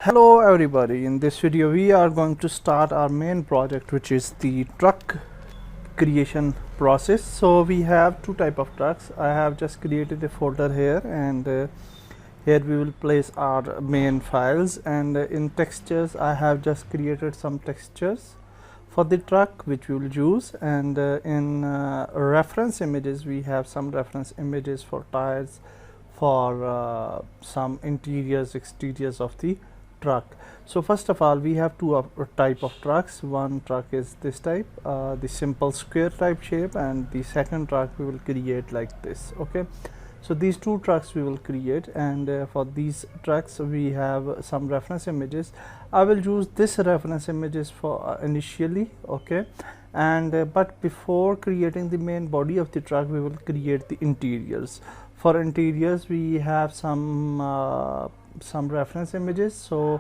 Hello everybody, in this video we are going to start our main project, which is the truck creation process. So we have two type of trucks. I have just created a folder here, and here we will place our main files, and in textures I have just created some textures for the truck which we will use, and in reference images we have some reference images for tires, for some interiors, exteriors of the truck. So first of all, we have two type of trucks. One truck is this type, the simple square type shape, and the second truck we will create like this. Okay, so these two trucks we will create, and for these trucks we have some reference images. I will use this reference images for initially. Okay, and but before creating the main body of the truck, we will create the interiors. For interiors we have some reference images. So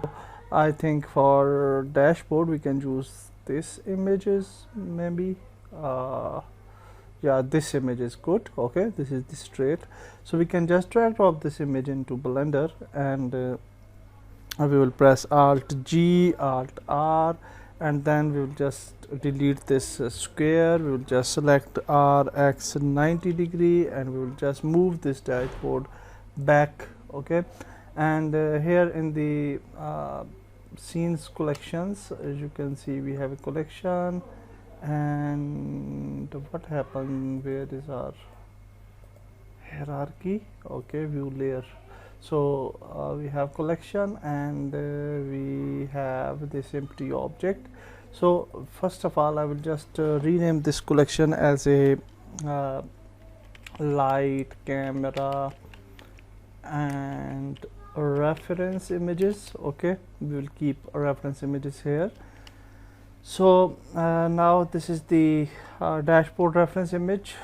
I think for dashboard we can use this images, maybe yeah, this image is good. Okay, this is the straight, so we can just drag drop this image into Blender, and we will press Alt G, Alt R, and then we will just delete this square. We will just select RX 90 degree, and we will just move this dashboard back. Okay, and here in the scenes collections, as you can see, we have a collection. And what happened, where is our hierarchy? Okay, view layer. So we have collection, and we have this empty object. So first of all, I will just rename this collection as a light, camera, and reference images. Okay, we will keep reference images here. So now this is the dashboard reference image.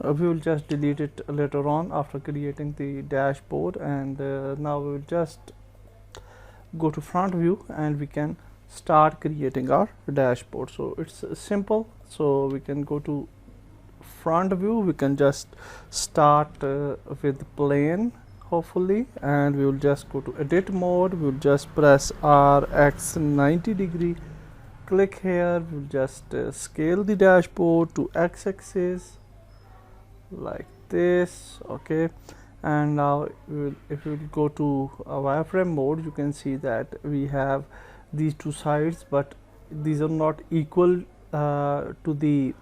We will just delete it later on after creating the dashboard, and now we will just go to front view, and we can start creating our dashboard. So it's simple. So we can go to front view, we can just start with plane, hopefully, and we will just go to edit mode. We will just press RX 90 degree, click here. We will just scale the dashboard to x-axis like this. Okay, and now if we will go to wireframe mode, you can see that we have these two sides, but these are not equal to the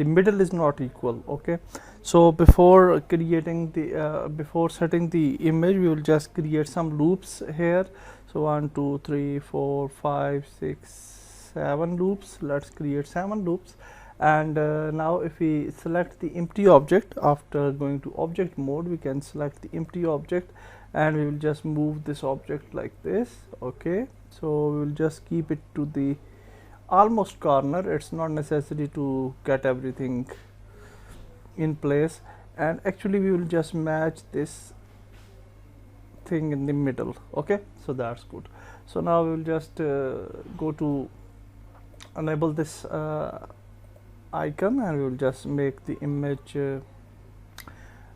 middle is not equal. Okay, so before creating the before setting the image, we will just create some loops here. So 1 2 3 4 5 6 7 loops. Let's create 7 loops. And now if we select the empty object, after going to object mode, we can select the empty object, and we will just move this object like this. Okay, so we will just keep it to the almost corner. It's not necessary to get everything in place, and actually we will just match this thing in the middle. Okay, so that's good. So now we will just go to enable this icon, and we will just make the image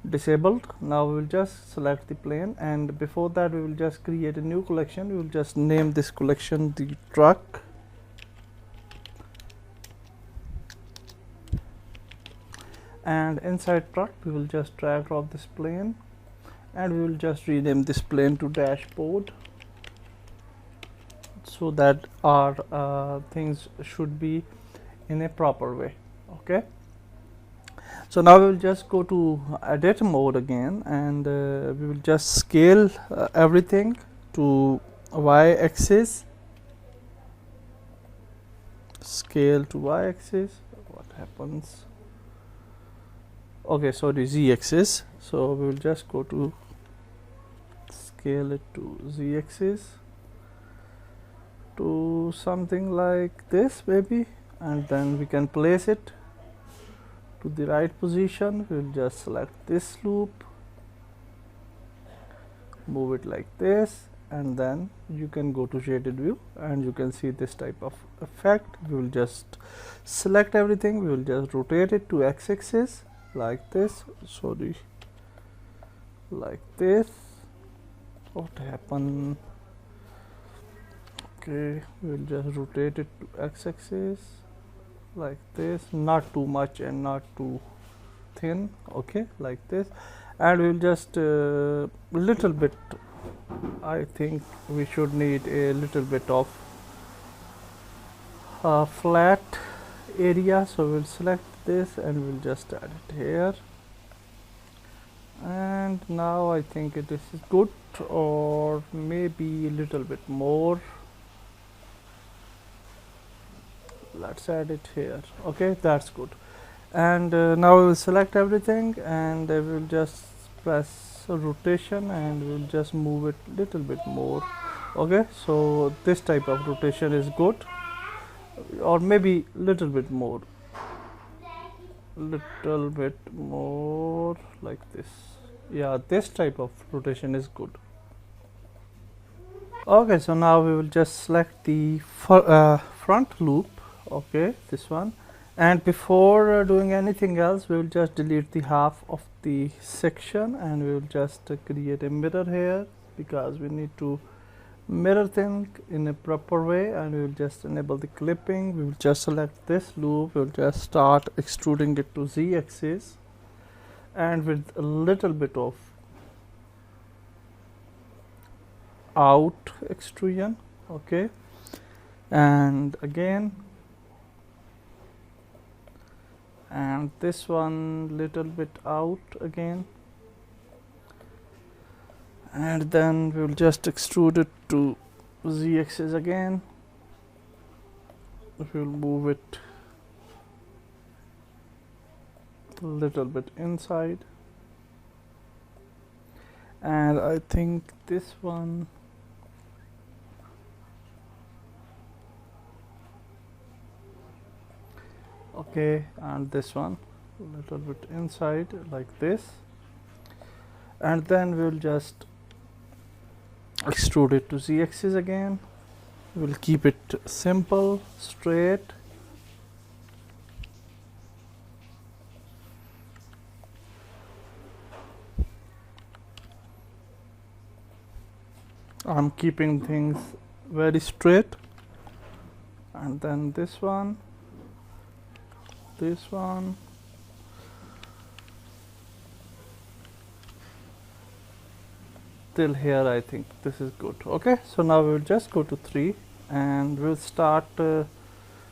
disabled. Now we will just select the plane, and before that we will just create a new collection. We will just name this collection the truck, and inside truck we will just drag drop this plane, and we will just rename this plane to dashboard, so that our things should be in a proper way. Okay, so now we will just go to edit mode again, and we will just scale everything to y-axis. Scale to y-axis. What happens? Okay, sorry, z-axis. So we will just go to scale it to z-axis to something like this maybe, and then we can place it to the right position. We will just select this loop, move it like this, and then you can go to shaded view, and you can see this type of effect. We will just select everything. We will just rotate it to x-axis like this. Sorry, like this. What happened? Okay, we'll just rotate it to x-axis like this, not too much and not too thin. Okay, like this, and we'll just little bit, I think we should need a little bit of flat area, so we'll select this and we'll just add it here. And now I think this is good, or maybe a little bit more. Let's add it here. Okay, that's good. And now we will select everything, and I will just press rotation and we'll just move it little bit more. Okay, so this type of rotation is good, or maybe little bit more, like this. Yeah, this type of rotation is good. Okay, so now we will just select the front loop. Okay, this one, and before doing anything else, we will just delete the half of the section, and we will just create a mirror here, because we need to mirror thing in a proper way. And we will just enable the clipping. We will just select this loop. We will just start extruding it to z-axis, and with a little bit of out extrusion. Okay, and again, and this one little bit out again, and then we will just extrude it to z-axis again. We will move it a little bit inside, and I think this one, okay, and this one a little bit inside like this, and then we'll just extrude it to z-axis again. We'll keep it simple, straight, I'm keeping things very straight. And then this one, till here. I think this is good. Okay, so now we will just go to 3, and we'll start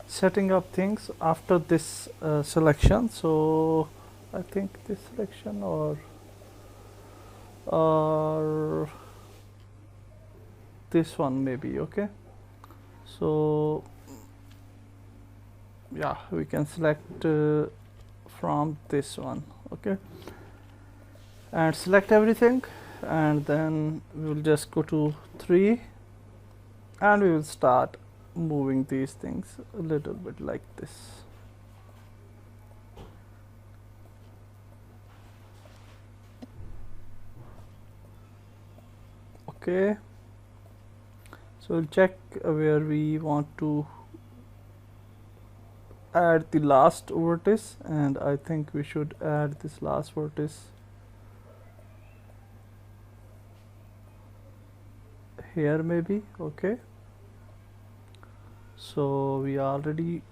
setting up things after this selection. So I think this selection, or this one maybe. Okay, so yeah, we can select from this one. Okay, and select everything, and then we will just go to 3, and we will start moving these things a little bit like this. Okay, so we'll check where we want to add the last vertex, and I think we should add this last vertex here maybe. Okay, so we are already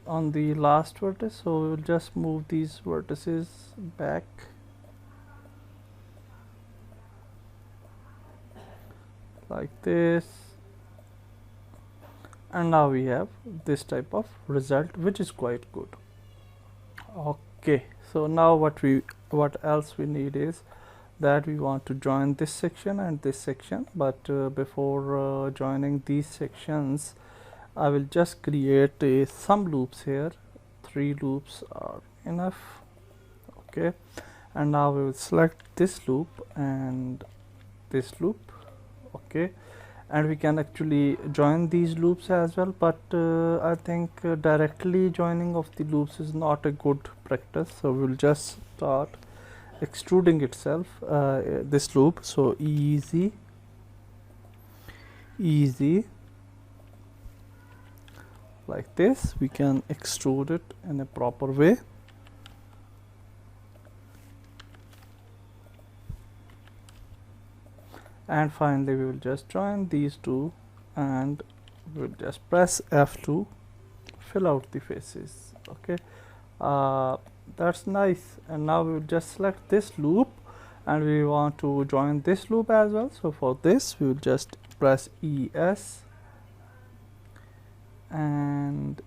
on the last vertex, so we will just move these vertices back like this, and now we have this type of result, which is quite good. Okay, so now what else we need is that we want to join this section and this section, but before joining these sections, I will just create some loops here. 3 loops are enough. Okay, and now we will select this loop and this loop. Okay, and we can actually join these loops as well, but I think directly joining of the loops is not a good practice, so we'll just start extruding itself, this loop. So easy like this, we can extrude it in a proper way. And finally we will just join these two and we'll just press F2, fill out the faces. Okay, that's nice. And now we'll just select this loop, and we want to join this loop as well. So for this we will just press ES and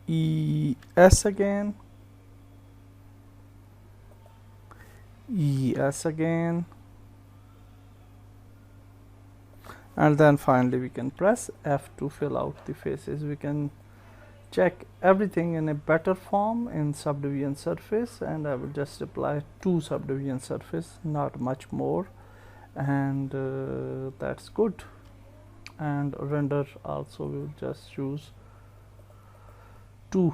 ES again, ES again, and then finally we can press F to fill out the faces. We can check everything in a better form in subdivision surface, and I will just apply 2 subdivision surface, not much more, and that's good. And render also we will just choose 2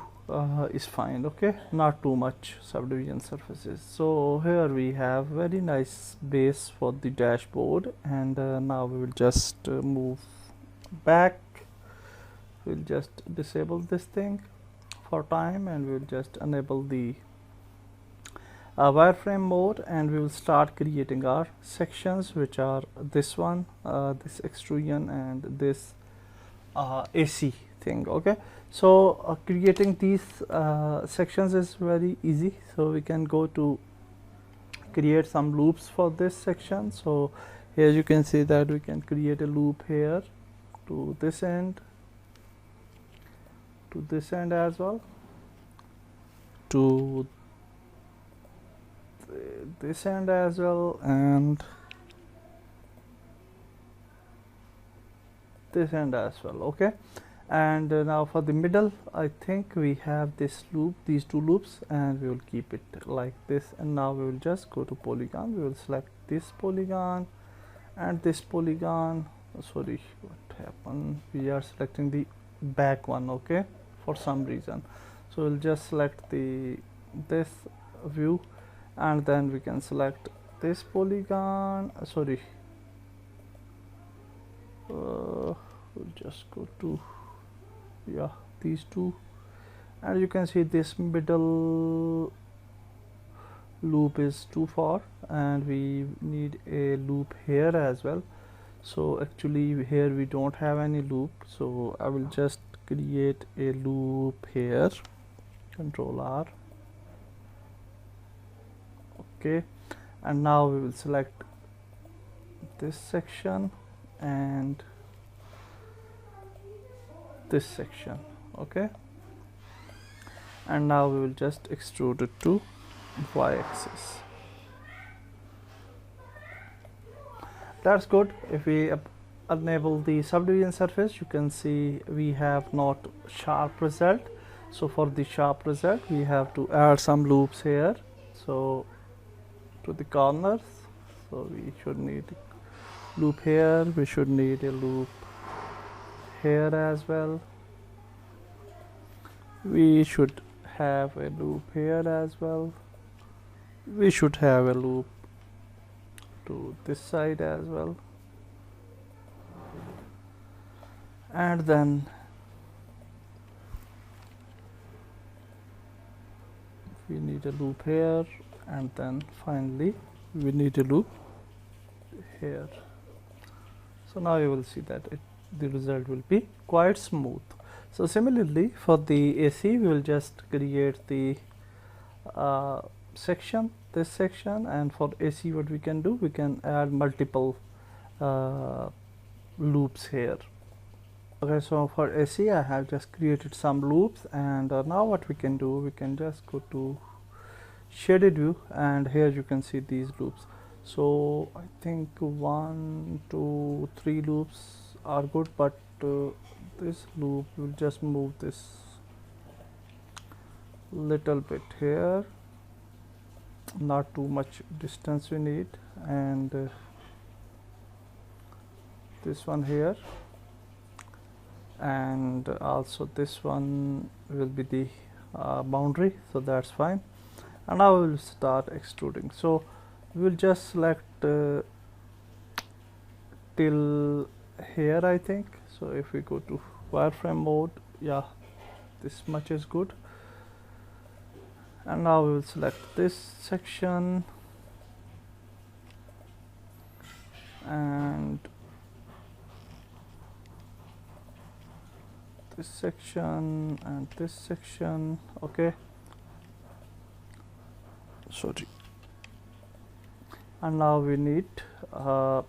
is fine. Okay, not too much subdivision surfaces. So here we have very nice base for the dashboard, and now we will just move back. We'll just disable this thing for time, and we'll just enable the wireframe mode, and we will start creating our sections, which are this one, this extrusion, and this AC thing. Okay, so creating these sections is very easy. So we can go to create some loops for this section. So here you can see that we can create a loop here to this end, to this end as well, to this end as well, and this end as well. Okay, and now for the middle, I think we have this loop, these 2 loops, and we will keep it like this. And now we will just go to polygon. We will select this polygon and this polygon. Sorry, what happened? We are selecting the back one. Okay, for some reason. So we'll just select this view, and then we can select this polygon. Sorry, we'll just go to these 2, and you can see this middle loop is too far, and we need a loop here as well. So actually here we don't have any loop, so I will just create a loop here, Control R. Okay, and now we will select this section and this section. Okay, and now we will just extrude it to y-axis. That's good. If we enable the subdivision surface, you can see we have not sharp result. So for the sharp result, we have to add some loops here, so to the corners. So we should need a loop here, we should need a loop here as well, we should have a loop here as well, we should have a loop to this side as well, and then we need a loop here, and then finally we need a loop here. So now you will see that the result will be quite smooth. So similarly for the AC, we will just create the section, this section, and for AC what we can do, we can add multiple loops here. Okay, so for AC I have just created some loops, and now what we can do, we can just go to shaded view, and here you can see these loops. So I think 1, 2, 3 loops are good, but this loop will just move this little bit here, not too much distance we need, and this one here, and also this one will be the boundary, so that's fine. And now we will start extruding. So we will just select till here, I think. So if we go to wireframe mode, yeah, this much is good. And now we will select this section, and this section and this section. Okay, sorry. And now we need to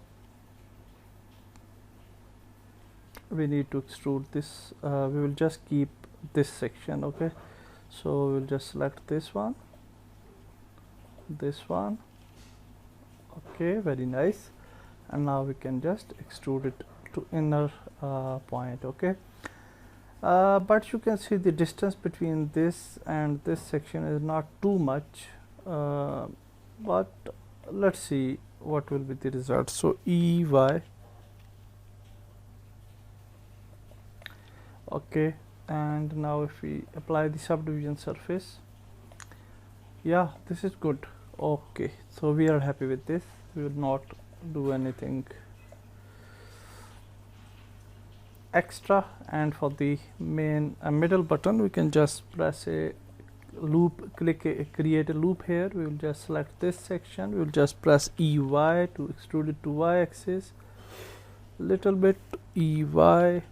extrude this. We will just keep this section. Okay, so we'll just select this one, okay, very nice. And now we can just extrude it to inner point. Okay, but you can see the distance between this and this section is not too much, but let's see what will be the result. So EY, okay, and now if we apply the subdivision surface, yeah, this is good. Okay, so we are happy with this. We will not do anything extra. And for the main middle button, we can just press a loop, create a loop here. We will just select this section. We will just press EY to extrude it to Y axis, little bit EY,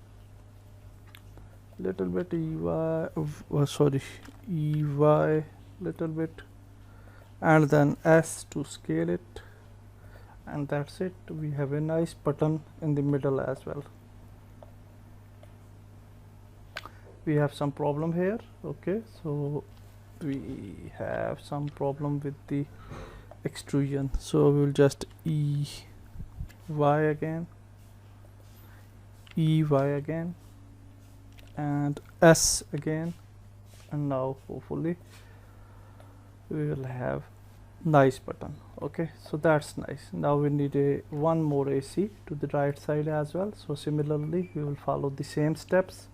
little bit EY, EY, little bit, and then S to scale it, and that's it. We have a nice button in the middle as well. We have some problem here. Okay, so we have some problem with the extrusion, so we will just EY again, and S again, and now hopefully we will have nice button. Okay, so that's nice. Now we need one more AC to the right side as well, so similarly we will follow the same steps.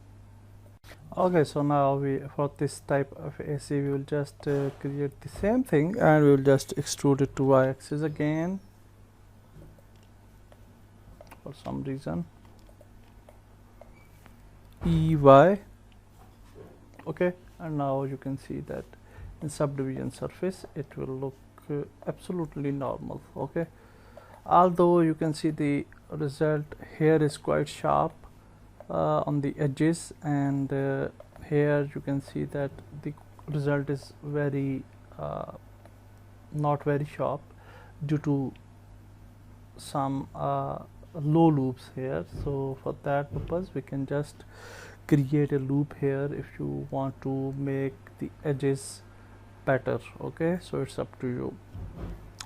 Okay, so now for this type of AC we will just create the same thing, and we will just extrude it to Y axis again for some reason. EY, okay, and now you can see that in subdivision surface it will look absolutely normal. Okay, although you can see the result here is quite sharp on the edges, and here you can see that the result is very not very sharp due to some low loops here. So for that purpose we can just create a loop here if you want to make the edges better. Okay, so it's up to you.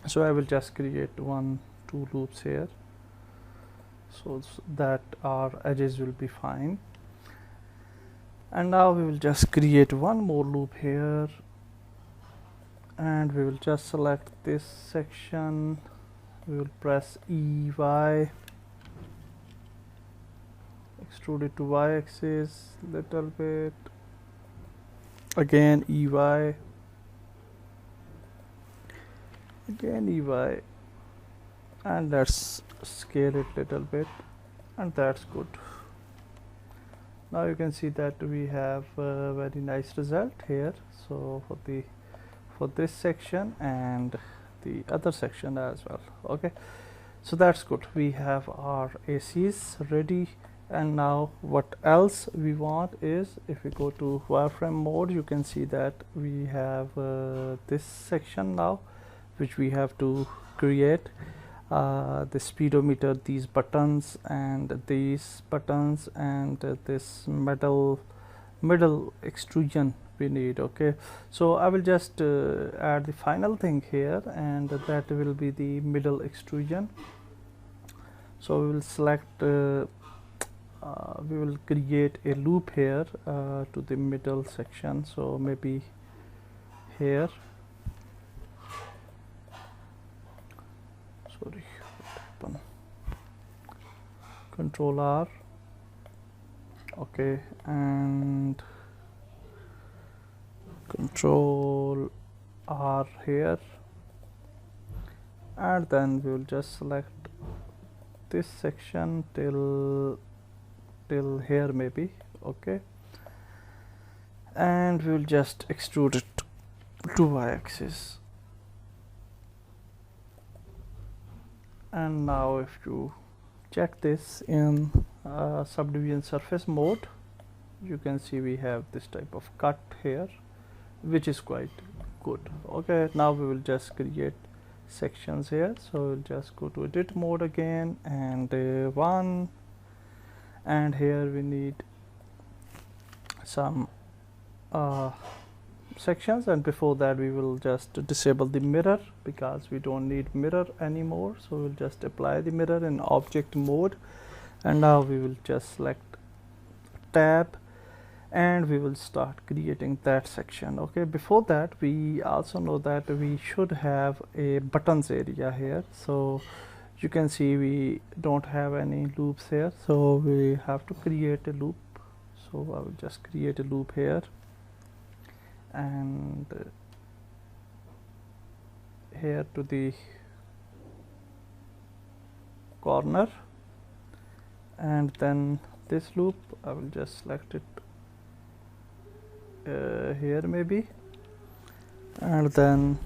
So I will just create 1-2 loops here so that our edges will be fine. And now we will just create one more loop here, and we will just select this section. We will press EY, extrude it to Y axis little bit, again EY, again EY, and let's scale it little bit, and that's good. Now you can see that we have a very nice result here. So for this section and the other section as well. Okay, so that's good. We have our ACs ready, and now what else we want is, if we go to wireframe mode, you can see that we have this section now which we have to create. The speedometer, these buttons, and these buttons, and this middle extrusion we need. Okay, so I will just add the final thing here, and that will be the middle extrusion. So we will select we will create a loop here to the middle section, so maybe here. Sorry, Control R, okay, and Control R here, and then we will just select this section till here maybe. Okay, and we will just extrude it to Y axis. And now if you check this in subdivision surface mode, you can see we have this type of cut here, which is quite good. Okay, now we will just create sections here. So we'll just go to edit mode again, and one, and here we need some sections, and before that we will just disable the mirror because we don't need mirror anymore. So we'll just apply the mirror in object mode, and now we will just select tab and we will start creating that section. Okay, before that we also know that we should have a buttons area here. So you can see we don't have any loops here, so we have to create a loop. So I will just create a loop here, and here to the corner, and then this loop I will just select it here maybe, and then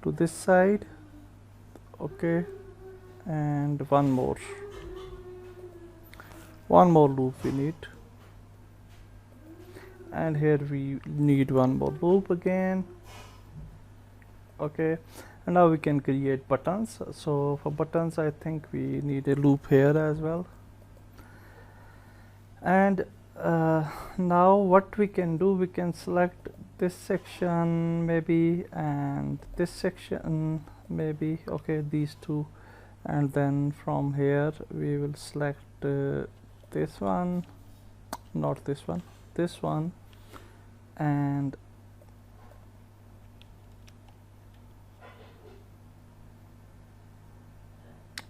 to this side. Okay, and one more loop we need, and here we need one more loop again. Okay, and now we can create buttons. So for buttons I think we need a loop here as well. And now what we can do, we can select this section maybe, and this section maybe. Okay, these two, and then from here we will select this one, not this one, this one, and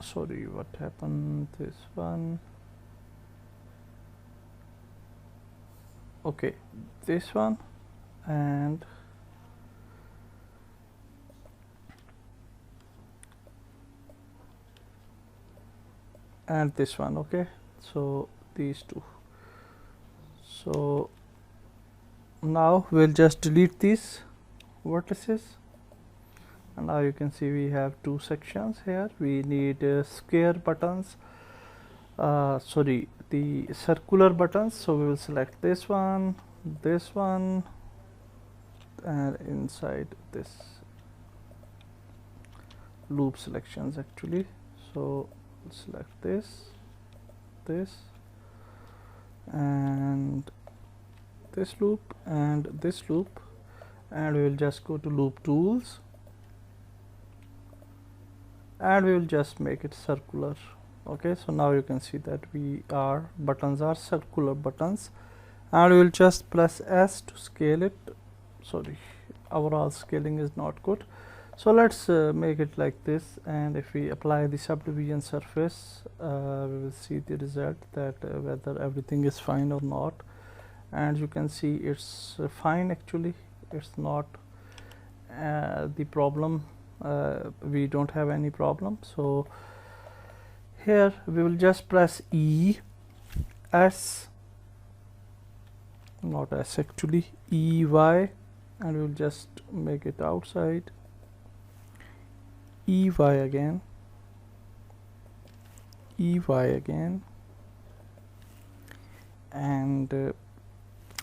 sorry, what happened, this one. Okay, this one, and this one. Okay, so these two. So now we'll just delete these vertices, and now you can see we have two sections here. We need square buttons, sorry, the circular buttons. So we will select this one, and inside this loop selections actually. So select this, and this loop, and this loop, and we will just go to loop tools, and we will just make it circular. Okay, so now you can see that buttons are circular buttons, and we will just press S to scale it. Sorry, overall scaling is not good, so let's make it like this. And if we apply the subdivision surface, we will see the result that whether everything is fine or not. And you can see it's fine actually, it's not the problem. We don't have any problem. So here we will just press E, S, not S actually, E, Y, and we will just make it outside, E, Y again, E, Y again, and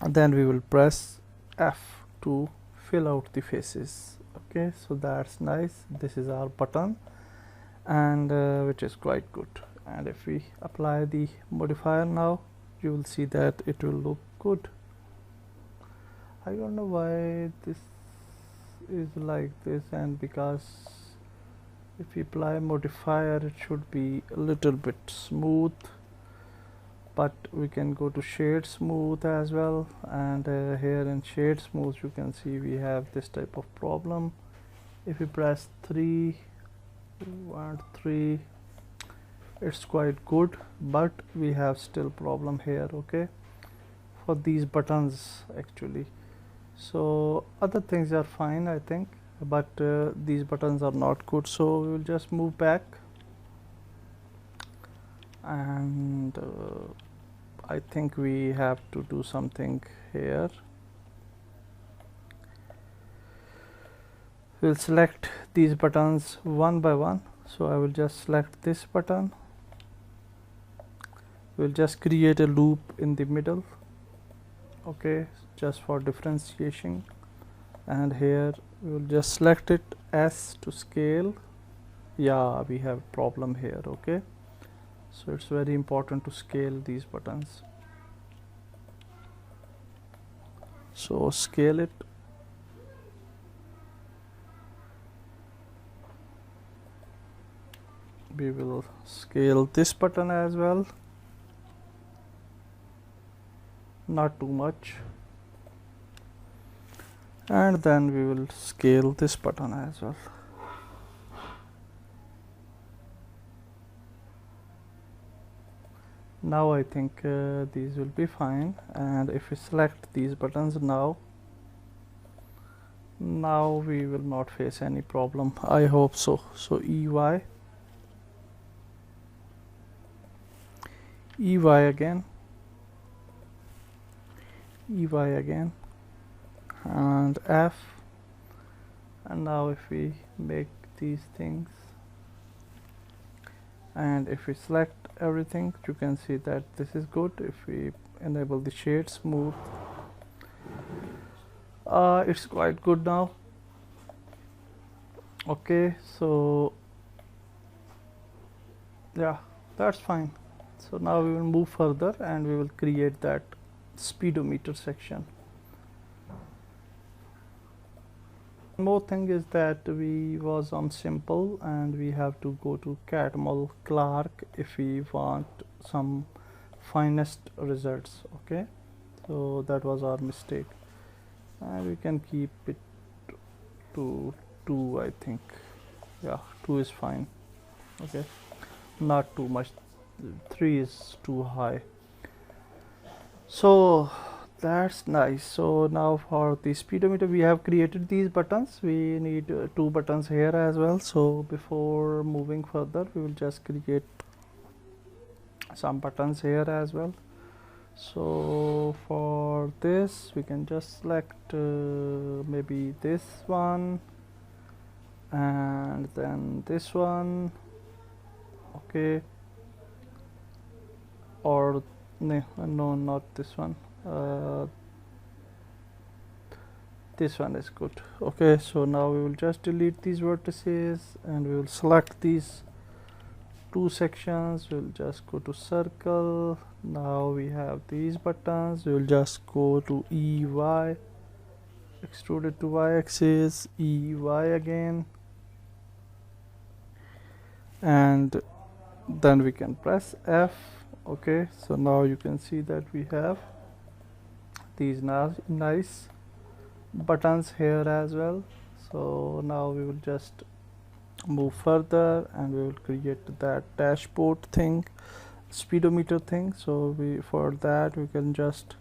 then we will press F to fill out the faces. Okay, so that's nice. This is our button, and which is quite good. And if we apply the modifier now, you will see that it will look good. I don't know why this is like this, and because if we apply modifier it should be a little bit smooth, but we can go to shade smooth as well, and here in shade smooth you can see we have this type of problem. If we press 3, it's quite good, but we have still problem here. Okay, for these buttons actually. So other things are fine I think, but these buttons are not good. So we will just move back, and I think we have to do something here. We'll select these buttons one by one. So I will just select this button. We'll just create a loop in the middle. okay, just for differentiation. And here we will just select it S to scale. Yeah, we have a problem here. Okay, so it's very important to scale these buttons. So scale it. We will scale this button as well, not too much, and then we will scale this button as well. Now I think these will be fine, and if we select these buttons now we will not face any problem, I hope so. So EY again, EY again, and F. And now if we make these things, and if we select everything, you can see that this is good. If we enable the shade smooth, it's quite good now. Okay, so yeah, that's fine. So now we will move further and we will create that speedometer section. One more thing is that we was on simple and we have to go to Catmull Clark if we want some finest results. Okay, so that was our mistake, and we can keep it to 2, I think. Yeah, 2 is fine. Okay, not too much. 3 is too high. So that's nice. So now for the speedometer, we have created these buttons. We need 2 buttons here as well. So before moving further, we will just create some buttons here as well. So for this, we can just select maybe this one and then this one. Okay, or no, not this one. This one is good. Okay, so now we will just delete these vertices and we will select these 2 sections. We will just go to circle. Now we have these buttons. We will just go to EY, extruded to y-axis, EY again, and then we can press F. Okay, so now you can see that we have these nice buttons here as well. So now we will just move further and we will create that dashboard thing, speedometer thing. So for that we can just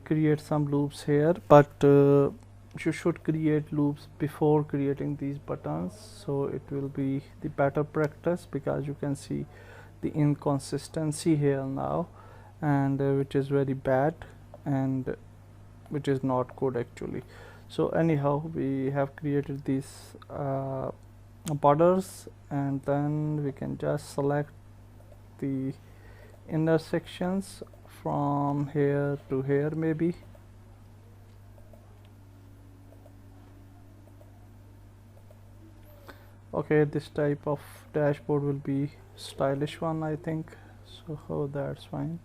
create some loops here, but you should create loops before creating these buttons, so it will be the better practice, because you can see the inconsistency here now, and which is very bad and which is not good actually. So anyhow, we have created these borders, and then we can just select the intersections from here to here maybe. Okay, this type of dashboard will be stylish one, I think. So that's fine,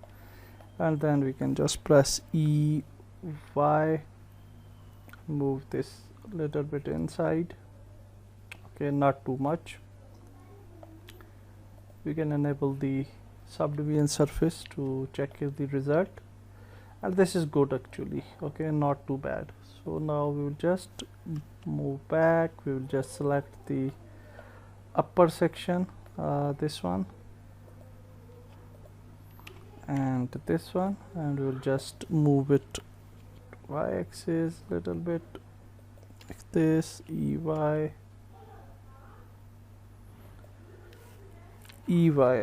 and then we can just press EY, move this little bit inside. Okay, not too much. We can enable the subdivision surface to check the result, and this is good actually. Okay, not too bad. So now we will just move back. We will just select the upper section, this one and this one, and we will just move it y-axis little bit like this. EY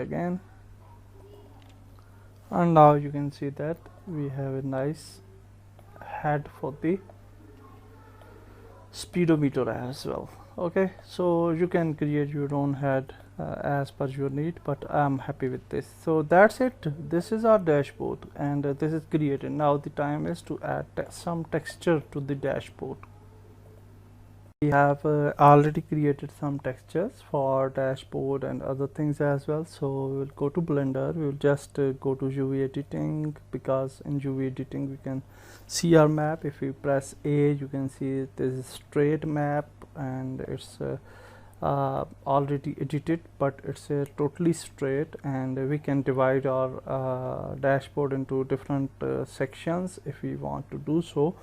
again, and now you can see that we have a nice head for the speedometer as well. Okay, so you can create your own head as per your need, but I'm happy with this. So that's it. This is our dashboard, and this is created. Now the time is to add some texture to the dashboard. We have already created some textures for dashboard and other things as well. So we will go to Blender. We will just go to UV editing, because in UV editing we can see our map. If you press A, you can see this is straight map, and it's already edited, but it's totally straight, and we can divide our dashboard into different sections if we want to do so.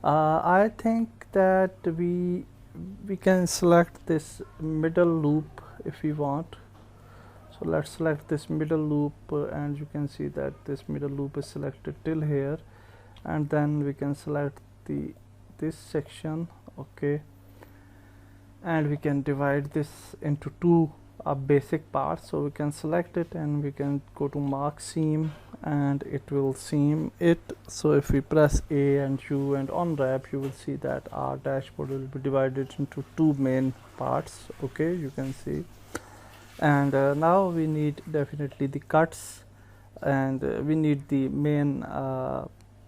I think that we can select this middle loop if we want. So let's select this middle loop, and you can see that this middle loop is selected till here, and then we can select this section, okay, and we can divide this into two basic parts. So we can select it, and we can go to mark seam, and it will seam it. So if we press A and U and unwrap, you will see that our dashboard will be divided into two main parts, okay, you can see. And now we need definitely the cuts, and we need the main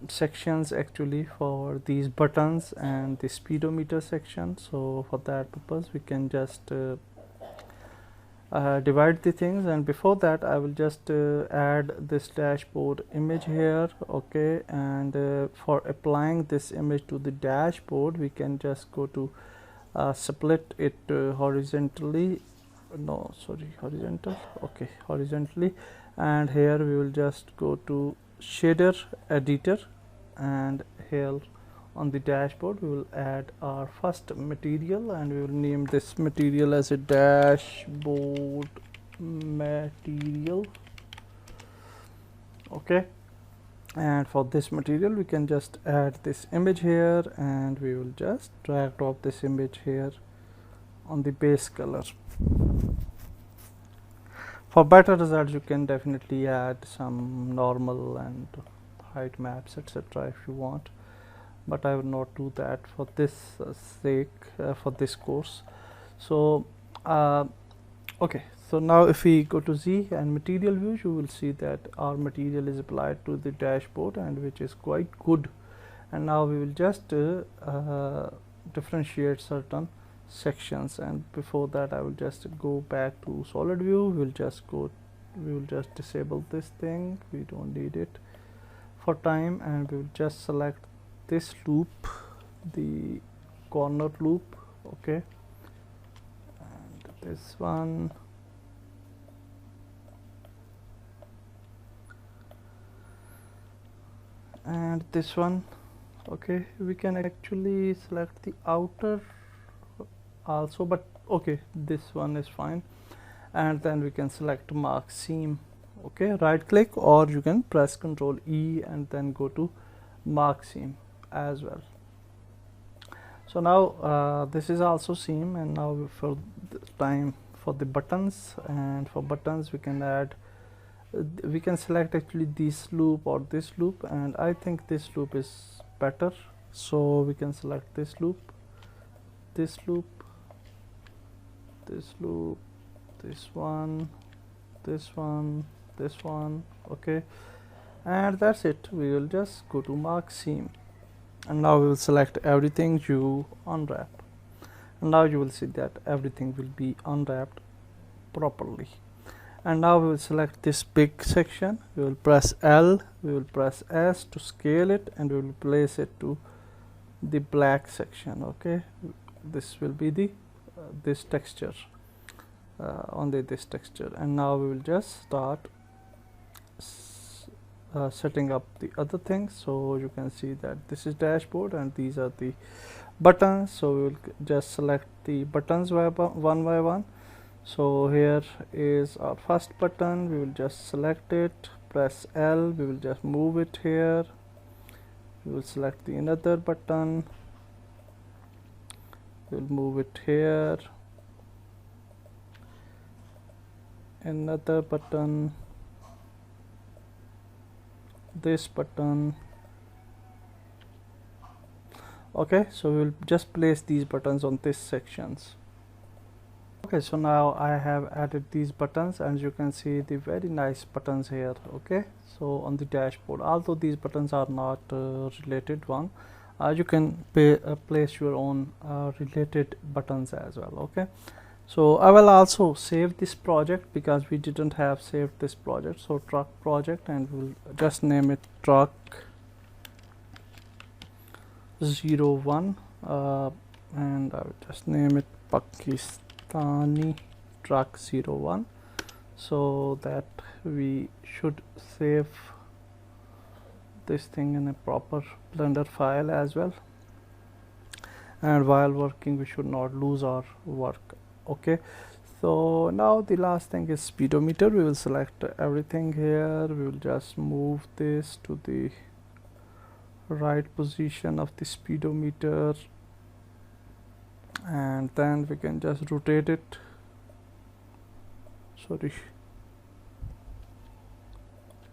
sections actually for these buttons and the speedometer section. So for that purpose we can just divide the things, and before that I will just add this dashboard image here, okay. And for applying this image to the dashboard, we can just go to split it horizontally, no sorry, horizontal, okay, horizontally, and here we will just go to shader editor, and here on the dashboard we will add our first material, and we will name this material as a dashboard material, okay. And for this material we can just add this image here, and we will just drag drop this image here on the base color. For better results you can definitely add some normal and height maps, etc., if you want, but I will not do that for this sake, for this course. So okay, so now if we go to Z and material views, you will see that our material is applied to the dashboard, and which is quite good. And now we will just differentiate certain sections, and before that I will just go back to solid view. We will just disable this thing, we don't need it for time, and we will just select this loop, the corner loop, okay, and this one, and this one, okay. We can actually select the outer also, but okay, this one is fine. And then we can select mark seam, okay, right click, or you can press Ctrl E and then go to mark seam as well. So now this is also seam, and now for the time for the buttons, and for buttons we can add we can select actually this loop or this loop, and I think this loop is better, so we can select this loop, this loop, this loop, this one, this one, this one, okay. And that's it. We will just go to mark seam, and now we will select everything, you unwrap, and now you will see that everything will be unwrapped properly. And now we will select this big section, we will press L, we will press S to scale it, and we will place it to the black section, okay. This will be the this texture, only this texture. And now we will just start setting up the other things. So you can see that this is dashboard, and these are the buttons. So we will just select the buttons one by one. So here is our first button, we will just select it, press L, we will just move it here, we will select the another button, we will move it here, another button, this button, okay. So we will just place these buttons on this sections. Okay, so now I have added these buttons, and you can see the very nice buttons here. Okay, so on the dashboard, although these buttons are not related one, you can place your own related buttons as well. Okay, so I will also save this project because we didn't have saved this project. So truck project, and we'll just name it truck 01, and I will just name it Pakistani truck 01, so that we should save this thing in a proper Blender file as well, and while working we should not lose our work. Okay, so now the last thing is speedometer. We will select everything here. We will just move this to the right position of the speedometer, and then we can just rotate it. Sorry,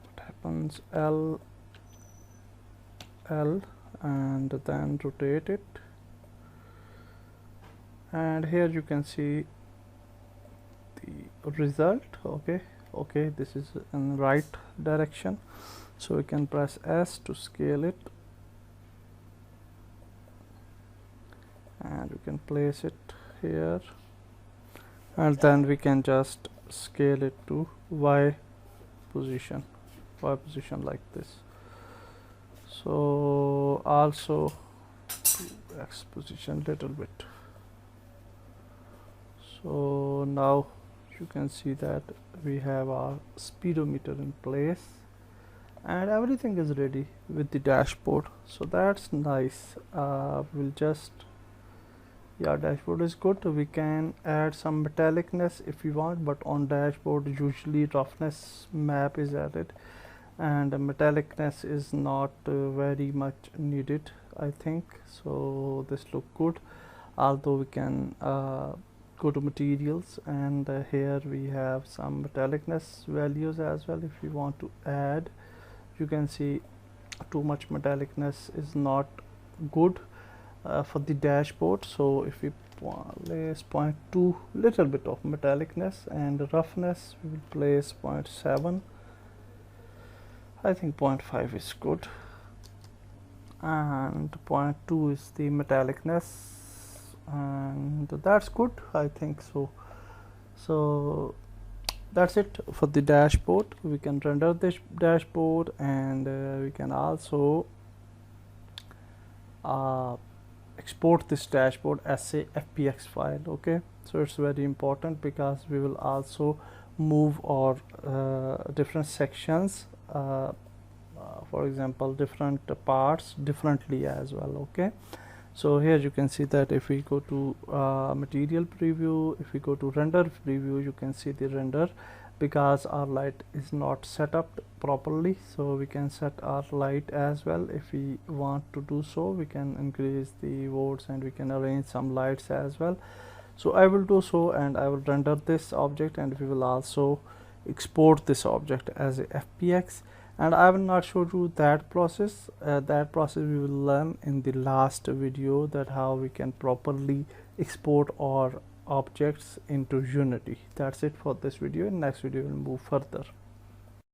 what happens? L, and then rotate it, and here you can see the result. Okay, this is in right direction, so we can press S to scale it, and we can place it here, and then we can just scale it to Y position like this. So also to X position little bit. So now you can see that we have our speedometer in place, and everything is ready with the dashboard. So that's nice. We'll just, yeah, dashboard is good. We can add some metallicness if we want, but on dashboard usually roughness map is added, and metallicness is not very much needed, I think. So this look good, although we can go to materials, and here we have some metallicness values as well. If you want to add, you can see too much metallicness is not good for the dashboard. So if we place 0.2, little bit of metallicness, and roughness we will place 0.7. I think 0.5 is good, and 0.2 is the metallicness, and that's good, I think. So that's it for the dashboard. We can render this dashboard, and we can also export this dashboard as a FBX file. Okay, so it's very important because we will also move our different sections, for example different parts differently as well. Okay, so here you can see that if we go to material preview, if we go to render preview, you can see the render, because our light is not set up properly. So we can set our light as well. If we want to do so, we can increase the volts, and we can arrange some lights as well. So I will do so, and I will render this object, and we will also export this object as a FBX. And I will not show you that process. That process we will learn in the last video, that how we can properly export our objects into Unity. That's it for this video. In next video we'll move further.